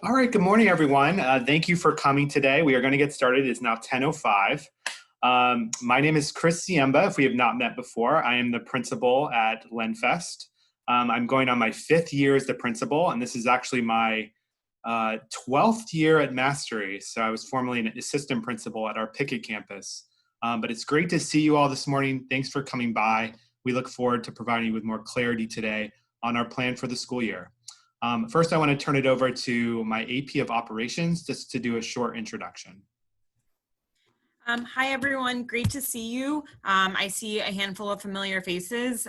All right, good morning, everyone. Thank you for coming today. We are going to get started. It's now 10:05. My name is Chris Ziemba. If we have not met before, I am the principal at Lenfest. I'm going on my 5th year as the principal, and this is actually my 12th year at Mastery. So I was formerly an assistant principal at our Pickett campus. But it's great to see you all this morning. Thanks for coming by. We look forward to providing you with more clarity today on our plan for the school year. First, I want to turn it over to my AP of Operations just to do a short introduction. Hi, everyone. Great to see you. I see a handful of familiar faces,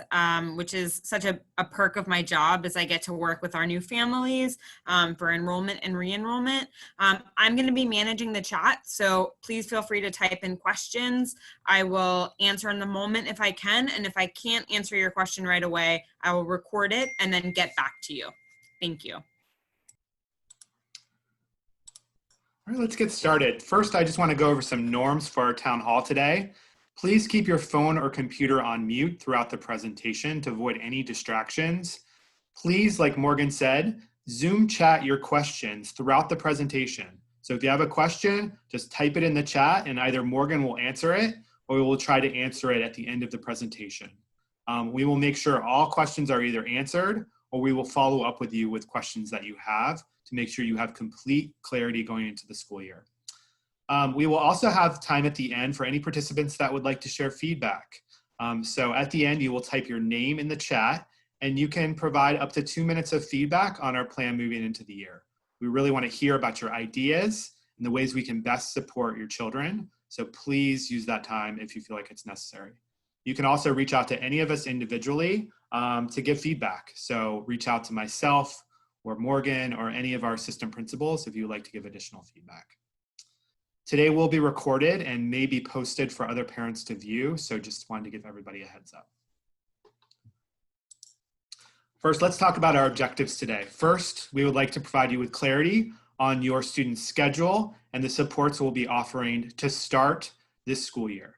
which is such a perk of my job as I get to work with our new families for enrollment and re-enrollment. I'm going to be managing the chat, so please feel free to type in questions. I will answer in the moment if I can, and if I can't answer your question right away, I will record it and then get back to you. Thank you. All right, let's get started. First, I just want to go over some norms for our town hall today. Please keep your phone or computer on mute throughout the presentation to avoid any distractions. Please, like Morgan said, Zoom chat your questions throughout the presentation. So if you have a question, just type it in the chat and either Morgan will answer it or we will try to answer it at the end of the presentation. We will make sure all questions are either answered or we will follow up with you with questions that you have to make sure you have complete clarity going into the school year. We will also have time at the end for any participants that would like to share feedback. So at the end, you will type your name in the chat and you can provide up to 2 minutes of feedback on our plan moving into the year. We really want to hear about your ideas and the ways we can best support your children. So please use that time if you feel like it's necessary. You can also reach out to any of us individually to give feedback. So reach out to myself or Morgan or any of our assistant principals if you would like to give additional feedback. Today will be recorded and may be posted for other parents to view, so just wanted to give everybody a heads up. First, let's talk about our objectives today. First, we would like to provide you with clarity on your student's schedule and the supports we'll be offering to start this school year.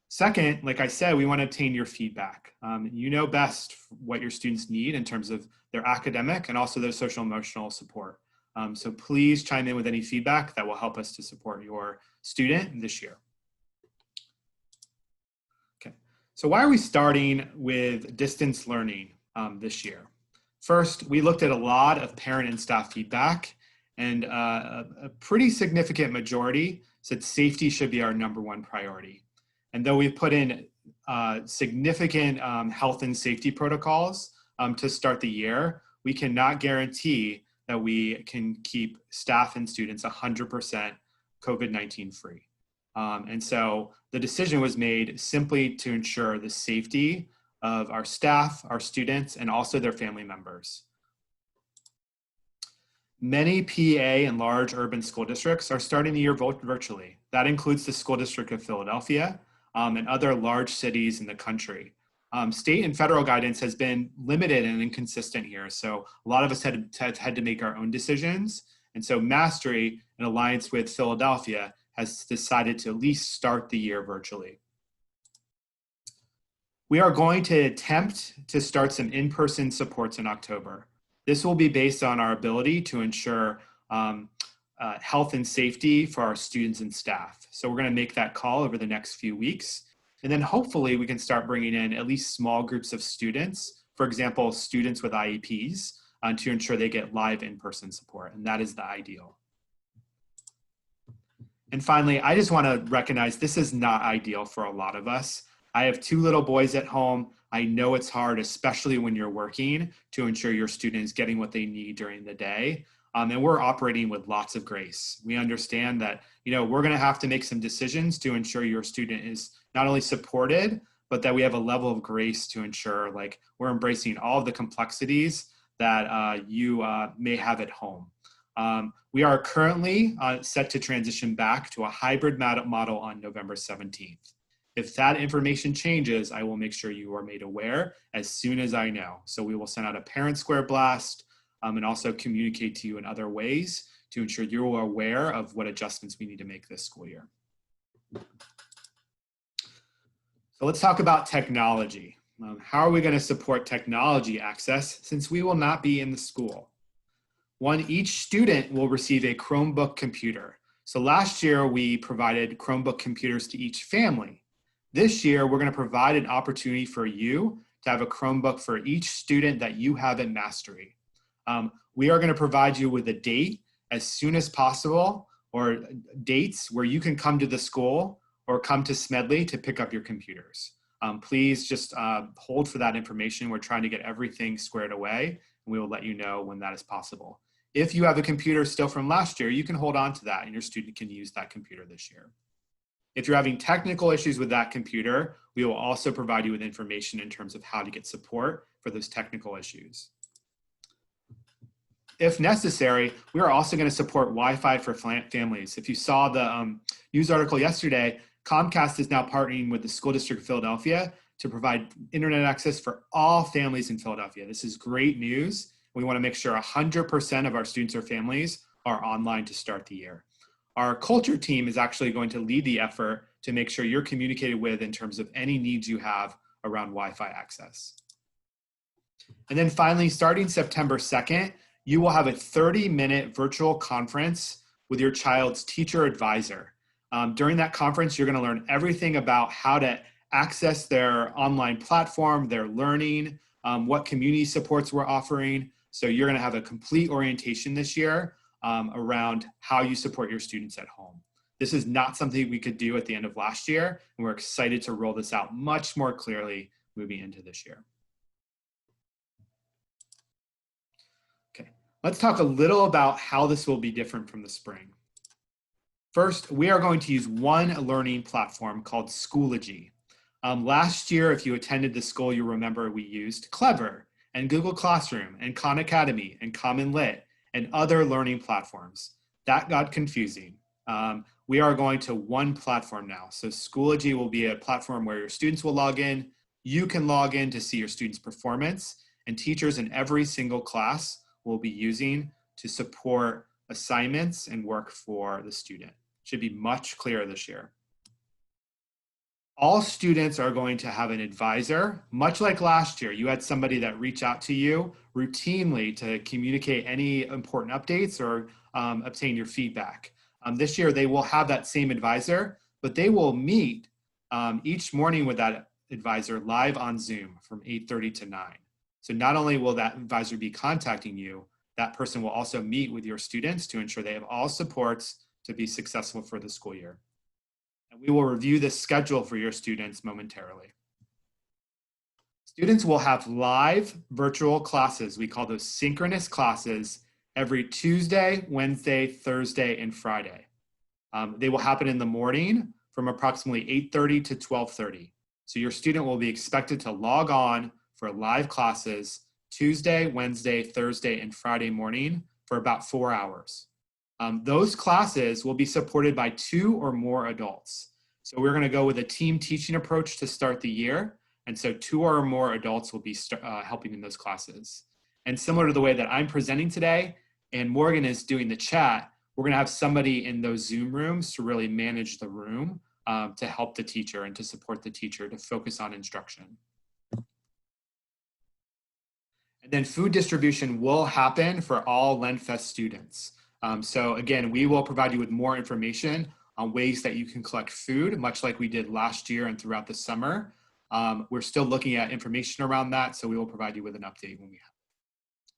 Second, like I said, we want to obtain your feedback. You know best what your students need in terms of their academic and also their social emotional support. So please chime in with any feedback that will help us to support your student this year. Okay, so why are we starting with distance learning this year? First, we looked at a lot of parent and staff feedback, and a pretty significant majority said safety should be our #1 priority. And though we've put in significant health and safety protocols to start the year, we cannot guarantee that we can keep staff and students 100% COVID-19 free. And so the decision was made simply to ensure the safety of our staff, our students, and also their family members. Many PA and large urban school districts are starting the year virtually. That includes the School District of Philadelphia, and other large cities in the country. State and federal guidance has been limited and inconsistent here. So a lot of us had to make our own decisions. And so Mastery, in alliance with Philadelphia, has decided to at least start the year virtually. We are going to attempt to start some in-person supports in October. This will be based on our ability to ensure health and safety for our students and staff. So we're going to make that call over the next few weeks. And then hopefully we can start bringing in at least small groups of students, for example, students with IEPs, to ensure they get live in-person support. And that is the ideal. And finally, I just want to recognize this is not ideal for a lot of us. I have 2 little boys at home. I know it's hard, especially when you're working, to ensure your student is getting what they need during the day. And we're operating with lots of grace. We understand that, we're going to have to make some decisions to ensure your student is not only supported, but that we have a level of grace to ensure we're embracing all of the complexities that you may have at home. We are currently set to transition back to a hybrid model on November 17th. If that information changes, I will make sure you are made aware as soon as I know. So we will send out a parent square blast and also communicate to you in other ways to ensure you're aware of what adjustments we need to make this school year. So let's talk about technology. How are we going to support technology access since we will not be in the school? Each student will receive a Chromebook computer. So last year we provided Chromebook computers to each family. This year we're going to provide an opportunity for you to have a Chromebook for each student that you have at Mastery. We are going to provide you with a date as soon as possible, or dates where you can come to the school or come to Smedley to pick up your computers. Please just hold for that information. We're trying to get everything squared away, and we will let you know when that is possible. If you have a computer still from last year, you can hold on to that and your student can use that computer this year. If you're having technical issues with that computer, we will also provide you with information in terms of how to get support for those technical issues. If necessary, we are also going to support Wi-Fi for families. If you saw the news article yesterday, Comcast is now partnering with the School District of Philadelphia to provide internet access for all families in Philadelphia. This is great news. We want to make sure 100% of our students or families are online to start the year. Our culture team is actually going to lead the effort to make sure you're communicated with in terms of any needs you have around Wi-Fi access. And then finally, starting September 2nd, you will have a 30-minute virtual conference with your child's teacher advisor. During that conference, you're going to learn everything about how to access their online platform, their learning, what community supports we're offering. So you're going to have a complete orientation this year around how you support your students at home. This is not something we could do at the end of last year, and we're excited to roll this out much more clearly moving into this year. Okay, let's talk a little about how this will be different from the spring. First, we are going to use one learning platform called Schoology. Last year, if you attended the school, you remember we used Clever and Google Classroom and Khan Academy and Common Lit and other learning platforms. That got confusing. We are going to one platform now. So Schoology will be a platform where your students will log in. You can log in to see your students' performance, and teachers in every single class will be using to support assignments and work for the student. Should be much clearer this year. All students are going to have an advisor, much like last year. You had somebody that reached out to you routinely to communicate any important updates or obtain your feedback. This year, they will have that same advisor, but they will meet each morning with that advisor live on Zoom from 8:30 to 9. So not only will that advisor be contacting you, that person will also meet with your students to ensure they have all supports to be successful for the school year. And we will review the schedule for your students momentarily. Students will have live virtual classes. We call those synchronous classes every Tuesday, Wednesday, Thursday, and Friday. They will happen in the morning from approximately 8:30 to 12:30. So your student will be expected to log on for live classes Tuesday, Wednesday, Thursday, and Friday morning for about 4 hours. Those classes will be supported by 2 or more adults. So we're going to go with a team teaching approach to start the year. And so 2 or more adults will be helping in those classes. And similar to the way that I'm presenting today and Morgan is doing the chat, we're going to have somebody in those Zoom rooms to really manage the room to help the teacher and to support the teacher to focus on instruction. And then food distribution will happen for all Lenfest students. So again, we will provide you with more information on ways that you can collect food, much like we did last year and throughout the summer. We're still looking at information around that, so we will provide you with an update when we have it.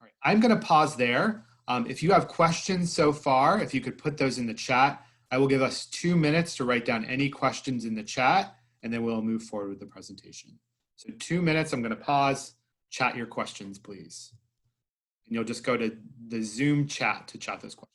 All right, I'm gonna pause there. If you have questions so far, if you could put those in the chat, I will give us 2 minutes to write down any questions in the chat, and then we'll move forward with the presentation. So 2 minutes, I'm gonna pause, chat your questions, please. And you'll just go to the Zoom chat to chat those questions.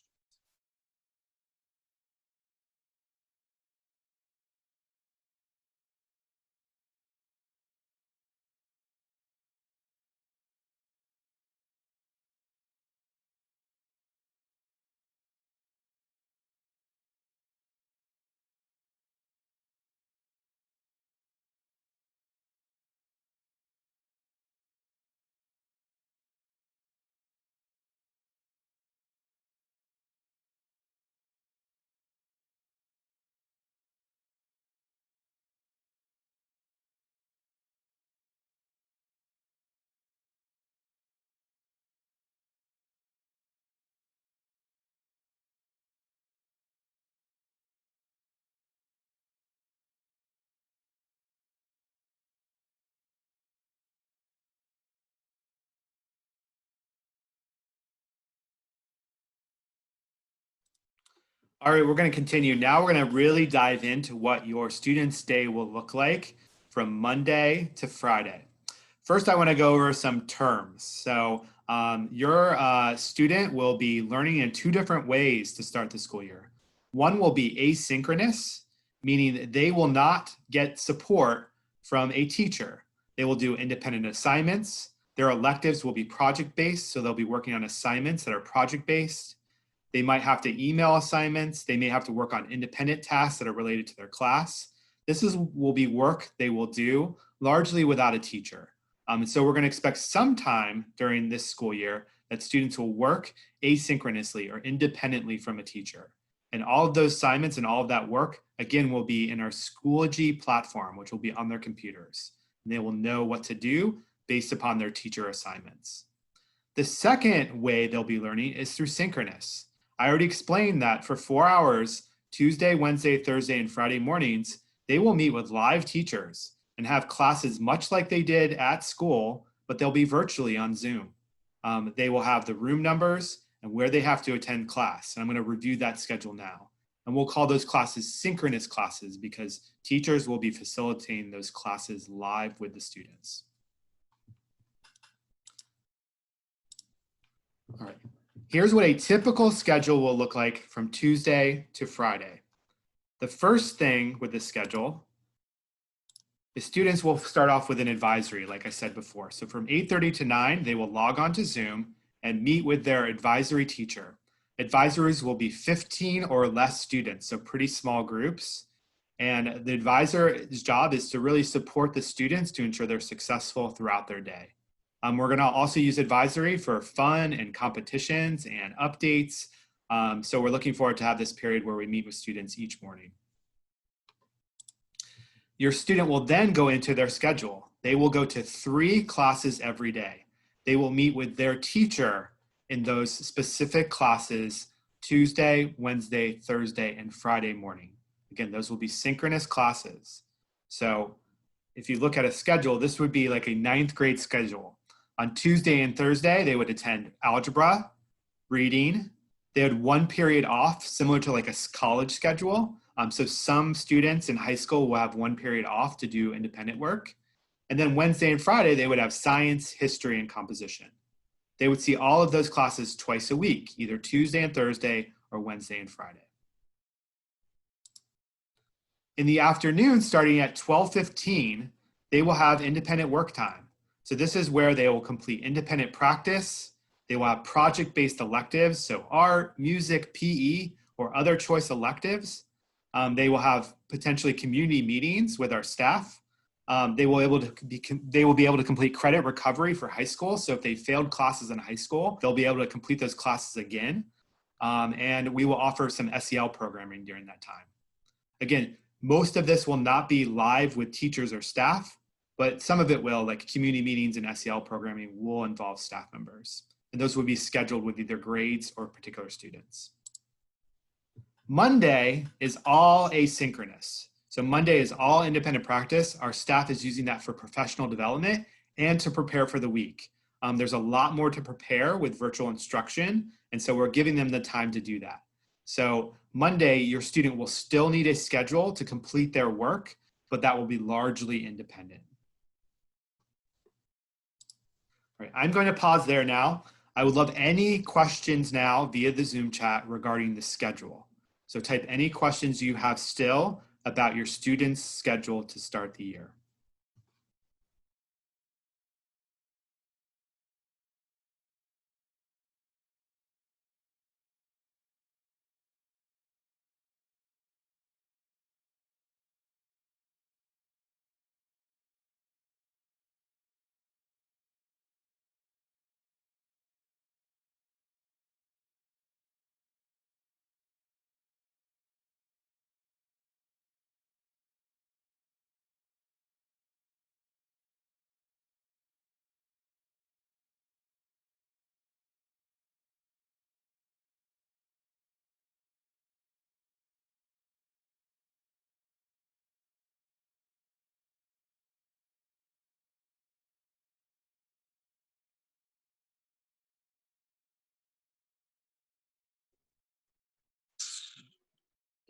All right, we're going to continue. Now we're going to really dive into what your student's day will look like from Monday to Friday. First, I want to go over some terms. So your student will be learning in two different ways to start the school year. One will be asynchronous, meaning that they will not get support from a teacher. They will do independent assignments. Their electives will be project-based, so they'll be working on assignments that are project-based. They might have to email assignments. They may have to work on independent tasks that are related to their class. Will be work they will do largely without a teacher. And so we're going to expect some time during this school year that students will work asynchronously or independently from a teacher. And all of those assignments and all of that work, again, will be in our Schoology platform, which will be on their computers. And they will know what to do based upon their teacher assignments. The second way they'll be learning is through synchronous. I already explained that for 4 hours, Tuesday, Wednesday, Thursday, and Friday mornings, they will meet with live teachers and have classes much like they did at school, but they'll be virtually on Zoom. They will have the room numbers and where they have to attend class. And I'm going to review that schedule now. And we'll call those classes synchronous classes because teachers will be facilitating those classes live with the students. All right. Here's what a typical schedule will look like from Tuesday to Friday. The first thing with this schedule is students will start off with an advisory, like I said before. So from 8:30 to 9, they will log on to Zoom and meet with their advisory teacher. Advisories will be 15 or less students, so pretty small groups. And the advisor's job is to really support the students to ensure they're successful throughout their day. We're going to also use advisory for fun and competitions and updates. So we're looking forward to have this period where we meet with students each morning. Your student will then go into their schedule. They will go to 3 classes every day. They will meet with their teacher in those specific classes Tuesday, Wednesday, Thursday, and Friday morning. Again, those will be synchronous classes. So if you look at a schedule, this would be like a 9th grade schedule. On Tuesday and Thursday, they would attend algebra, reading. They had 1 period off, similar to like a college schedule. So some students in high school will have 1 period off to do independent work. And then Wednesday and Friday, they would have science, history, and composition. They would see all of those classes twice a week, either Tuesday and Thursday or Wednesday and Friday. In the afternoon, starting at 12:15, they will have independent work time. So this is where they will complete independent practice. They will have project-based electives, so art, music, PE, or other choice electives. They will have potentially community meetings with our staff. They will be able to complete credit recovery for high school. So if they failed classes in high school, they'll be able to complete those classes again. And we will offer some SEL programming during that time. Again, most of this will not be live with teachers or staff, but some of it will, like community meetings and SEL programming will involve staff members. And those will be scheduled with either grades or particular students. Monday is all asynchronous. So Monday is all independent practice. Our staff is using that for professional development and to prepare for the week. There's a lot more to prepare with virtual instruction, and so we're giving them the time to do that. So Monday, your student will still need a schedule to complete their work, but that will be largely independent. All right, I'm going to pause there now. I would love any questions now via the Zoom chat regarding the schedule. So type any questions you have still about your student's schedule to start the year.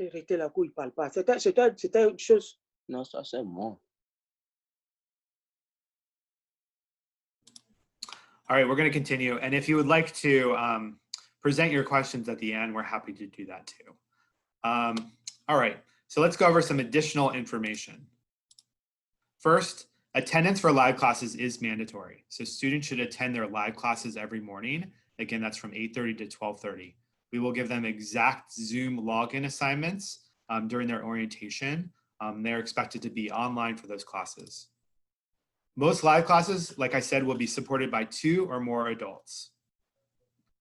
Arrêtez la couille, il parle pas. C'était une chose. Non, ça c'est bon. All right, we're going to continue. And if you would like to present your questions at the end, we're happy to do that too. All right, so let's go over some additional information. First, attendance for live classes is mandatory. So students should attend their live classes every morning. Again, that's from 8:30 to 12:30. We will give them exact Zoom login assignments during their orientation. They're expected to be online for those classes. Most live classes, like I said, will be supported by 2 or more adults.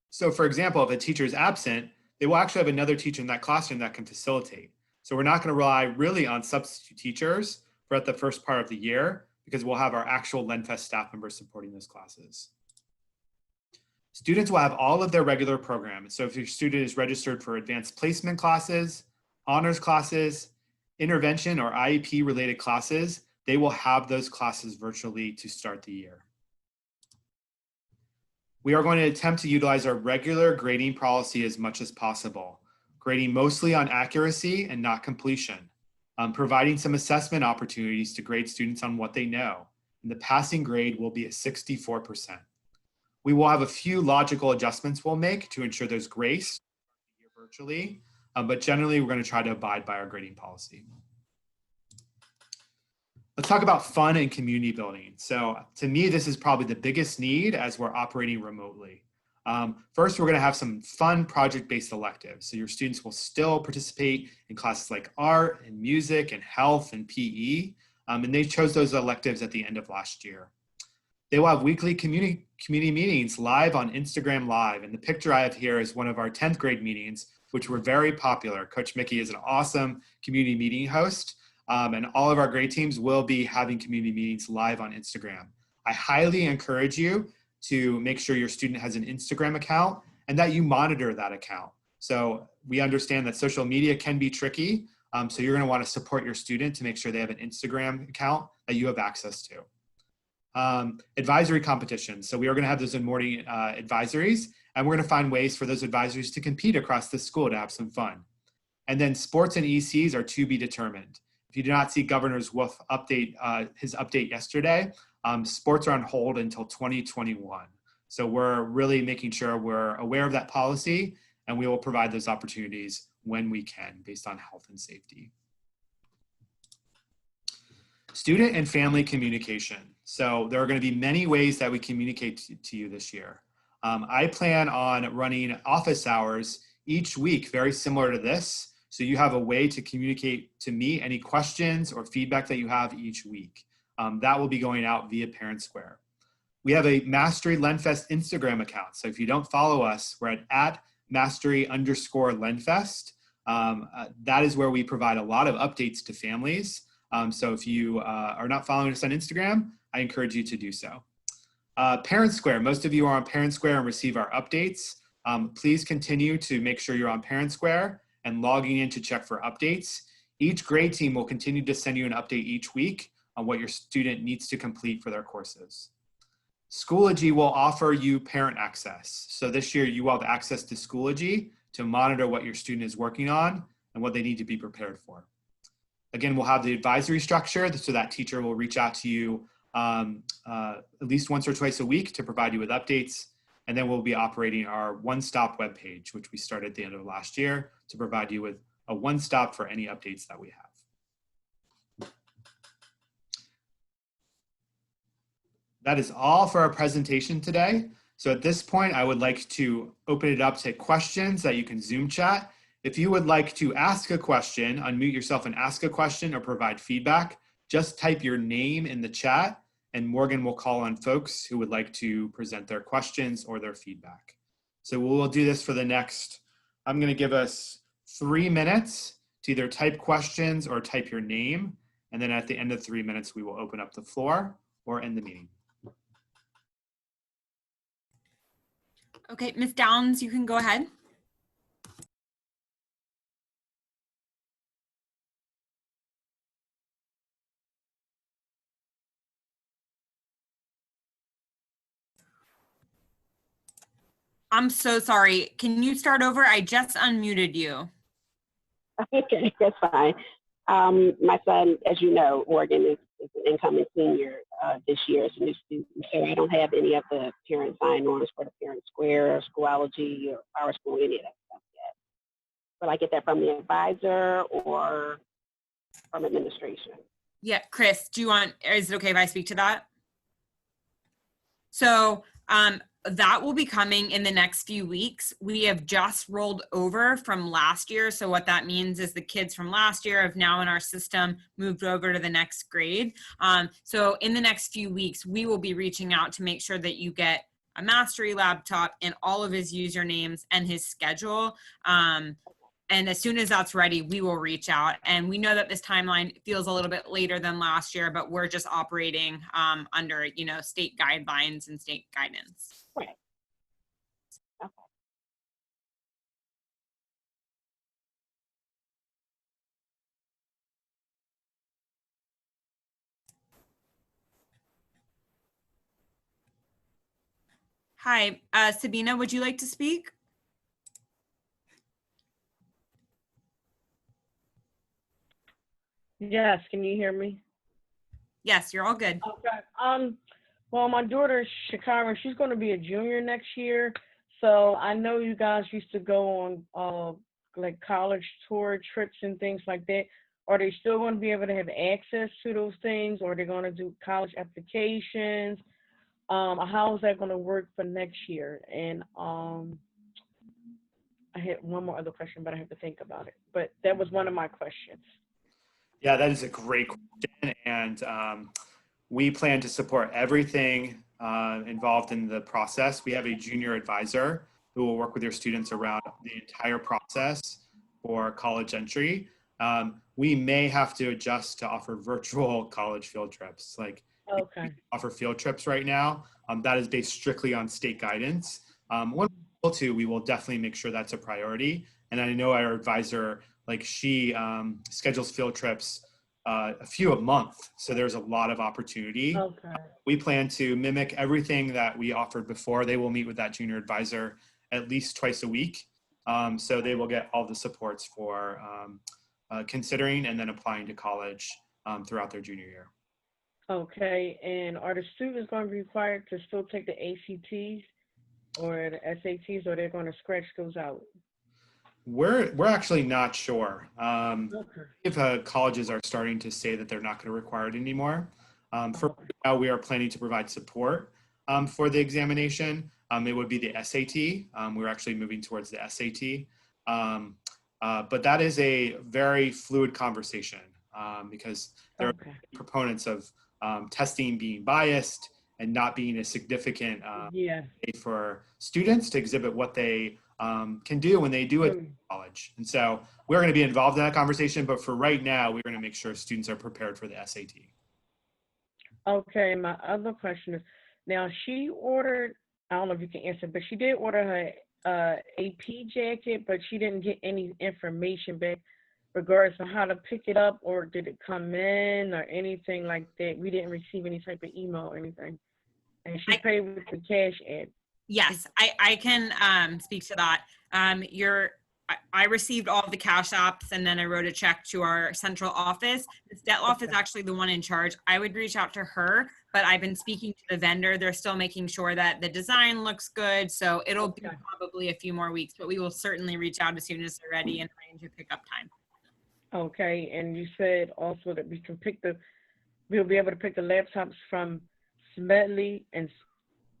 So for example, if a teacher is absent, they will actually have another teacher in that classroom that can facilitate. So we're not going to rely really on substitute teachers throughout the first part of the year because we'll have our actual Lenfest staff members supporting those classes. Students will have all of their regular programs. So if your student is registered for advanced placement classes, honors classes, intervention or IEP related classes, they will have those classes virtually to start the year. We are going to attempt to utilize our regular grading policy as much as possible, grading mostly on accuracy and not completion, providing some assessment opportunities to grade students on what they know. And the passing grade will be at 64%. We will have a few logical adjustments we'll make to ensure there's grace virtually, but generally we're going to try to abide by our grading policy. Let's talk about fun and community building. So to me, this is probably the biggest need as we're operating remotely. First, we're going to have some fun project-based electives. So your students will still participate in classes like art and music and health and PE. And they chose those electives at the end of last year. They will have weekly community meetings live on Instagram Live. And the picture I have here is one of our 10th grade meetings, which were very popular. Coach Mickey is an awesome community meeting host. And all of our grade teams will be having community meetings live on Instagram. I highly encourage you to make sure your student has an Instagram account and that you monitor that account. So we understand that social media can be tricky. So you're going to want to support your student to make sure they have an Instagram account that you have access to. Advisory competitions. So we are going to have those in morning advisories, and we're going to find ways for those advisories to compete across the school to have some fun. And then sports and ECs are to be determined. If you do not see Governor Wolf update his update yesterday, sports are on hold until 2021. So we're really making sure we're aware of that policy, and we will provide those opportunities when we can based on health and safety. Student and family communication. So there are going to be many ways that we communicate to you this year. I plan on running office hours each week, very similar to this. So you have a way to communicate to me any questions or feedback that you have each week. That will be going out via Parent Square. We have a Mastery Lenfest Instagram account. So if you don't follow us, we're at Mastery_Lenfest. That is where we provide a lot of updates to families. So if you are not following us on Instagram, I encourage you to do so. Parent Square, most of you are on Parent Square and receive our updates. Please continue to make sure you're on Parent Square and logging in to check for updates. Each grade team will continue to send you an update each week on what your student needs to complete for their courses. Schoology will offer you parent access. So this year you will have access to Schoology to monitor what your student is working on and what they need to be prepared for. Again, we'll have the advisory structure so that teacher will reach out to you at least once or twice a week to provide you with updates. And then we'll be operating our one-stop webpage, which we started at the end of last year to provide you with a one-stop for any updates that we have. That is all for our presentation today. So at this point, I would like to open it up to questions that you can Zoom chat. If you would like to ask a question, unmute yourself and ask a question or provide feedback, just type your name in the chat and Morgan will call on folks who would like to present their questions or their feedback. So we'll do this for the next, I'm going to give us 3 minutes to either type questions or type your name. And then at the end of 3 minutes, we will open up the floor or end the meeting. Okay, Ms. Downs, you can go ahead. I'm so sorry. Can you start over? I just unmuted you. Okay, that's fine. My son, as you know, Morgan is an incoming senior this year as a new student, so I don't have any of the parent sign-ons for the parent square or Schoology or Power School, any of that stuff yet. Will I get that from the advisor or from administration? Yeah, Chris, is it okay if I speak to that? So that will be coming in the next few weeks. We have just rolled over from last year. So what that means is the kids from last year have now in our system moved over to the next grade. So in the next few weeks, we will be reaching out to make sure that you get a Mastery laptop and all of his usernames and his schedule. And as soon as that's ready, we will reach out. And we know that this timeline feels a little bit later than last year, but we're just operating under, state guidelines and state guidance. Right. Okay. Hi, Sabina, would you like to speak? Yes, can you hear me? Yes, you're all good. Okay. Well, my daughter Shakira, she's going to be a junior next year. So I know you guys used to go on like college tour trips and things like that. Are they still going to be able to have access to those things, or are they going to do college applications? How is that going to work for next year? And I had one more other question, but I have to think about it. But that was one of my questions. Yeah, that is a great question. And we plan to support everything involved in the process. We have a junior advisor who will work with your students around the entire process for college entry. We may have to adjust to offer virtual college field trips. Like, Okay. we offer field trips right now. That is based strictly on state guidance. When we're able to, we will definitely make sure that's a priority. And I know our advisor, like, she schedules field trips a few a month. So there's a lot of opportunity. Okay. We plan to mimic everything that we offered before. They will meet with that junior advisor at least twice a week. So they will get all the supports for considering and then applying to college throughout their junior year. Okay, and are the students going to be required to still take the ACTs or the SATs, or they're going to scratch those out? We're actually not sure. Okay. If colleges are starting to say that they're not going to require it anymore. For now, we are planning to provide support for the examination. It would be the SAT. We're actually moving towards the SAT. But that is a very fluid conversation because there are proponents of testing being biased and not being a significant way for students to exhibit what they can do when they do it in college. And so we're going to be involved in that conversation, but for right now, we're going to make sure students are prepared for the SAT. Okay, my other question is, now she ordered, I don't know if you can answer, but she did order her AP jacket, but she didn't get any information back regards to how to pick it up, or did it come in or anything like that. We didn't receive any type of email or anything. And she paid with the cash app. Yes, I can speak to that. I received all of the cash apps, and then I wrote a check to our central office. Ms. Detloff is actually the one in charge. I would reach out to her, but I've been speaking to the vendor. They're still making sure that the design looks good. So it'll be probably a few more weeks, but we will certainly reach out as soon as they're ready and arrange a pickup time. Okay, and you said also that we'll be able to pick the laptops from Smedley and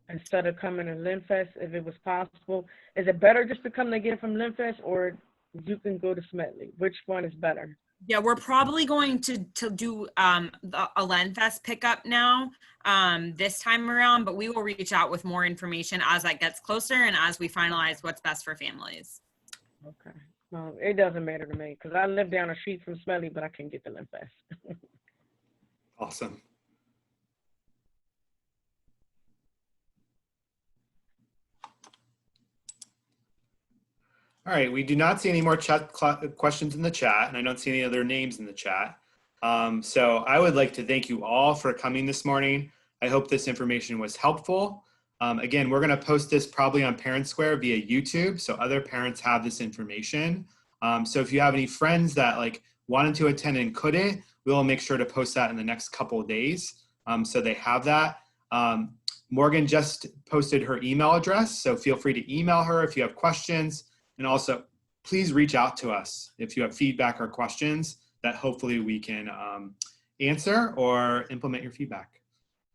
instead of coming to Lenfest, if it was possible. Is it better just to come to get it from Lenfest, or you can go to Smedley? Which one is better? Yeah, we're probably going to do a Lenfest pickup now this time around, but we will reach out with more information as that gets closer and as we finalize what's best for families. Okay. Well, it doesn't matter to me because I live down the street from Smedley, but I can get to Lenfest. Awesome. All right, we do not see any more questions in the chat, and I don't see any other names in the chat. So I would like to thank you all for coming this morning. I hope this information was helpful. Again, we're going to post this probably on Parent Square via YouTube, so other parents have this information. So if you have any friends that like wanted to attend and couldn't, we'll make sure to post that in the next couple of days. So they have that. Morgan just posted her email address, so feel free to email her if you have questions. And also, please reach out to us if you have feedback or questions that hopefully we can answer or implement your feedback.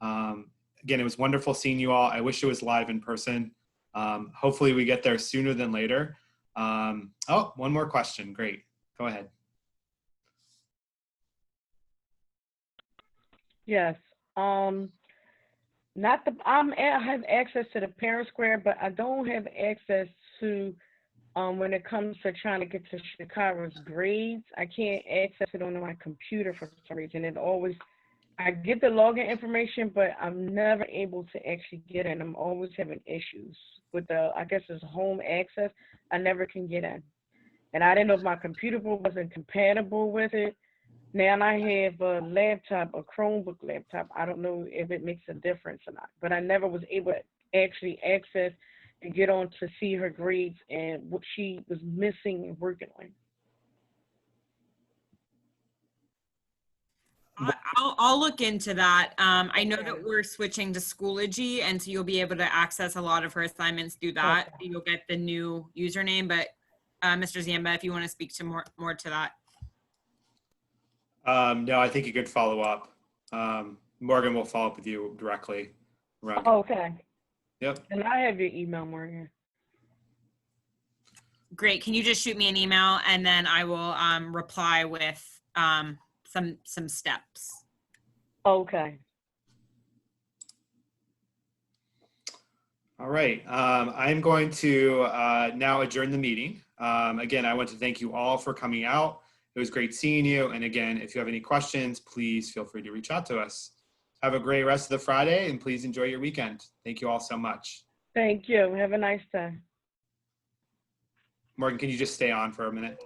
Again, it was wonderful seeing you all. I wish it was live in person. Hopefully we get there sooner than later. Oh, one more question. Great. Go ahead. Yes. I have access to the parent square, but I don't have access to when it comes to trying to get to Chicago's grades. I can't access it on my computer for some reason. I get the login information, but I'm never able to actually get in. I'm always having issues with I guess it's home access. I never can get in. And I didn't know if my computer wasn't compatible with it. Now I have a laptop, a Chromebook laptop. I don't know if it makes a difference or not, but I never was able to actually access and get on to see her grades and what she was missing and working on. I'll look into that. I know that we're switching to Schoology, and so you'll be able to access a lot of her assignments through that. Okay. You'll get the new username, but Mr. Zamba, if you want to speak to more to that. No, I think you could follow up. Morgan will follow up with you directly. Okay. Yep. And I have your email, Morgan. Great. Can you just shoot me an email, and then I will reply with some steps. Okay. All right. I'm going to now adjourn the meeting. Again, I want to thank you all for coming out. It was great seeing you. And again, if you have any questions, please feel free to reach out to us. Have a great rest of the Friday, and please enjoy your weekend. Thank you all so much. Thank you. Have a nice day. Morgan, can you just stay on for a minute?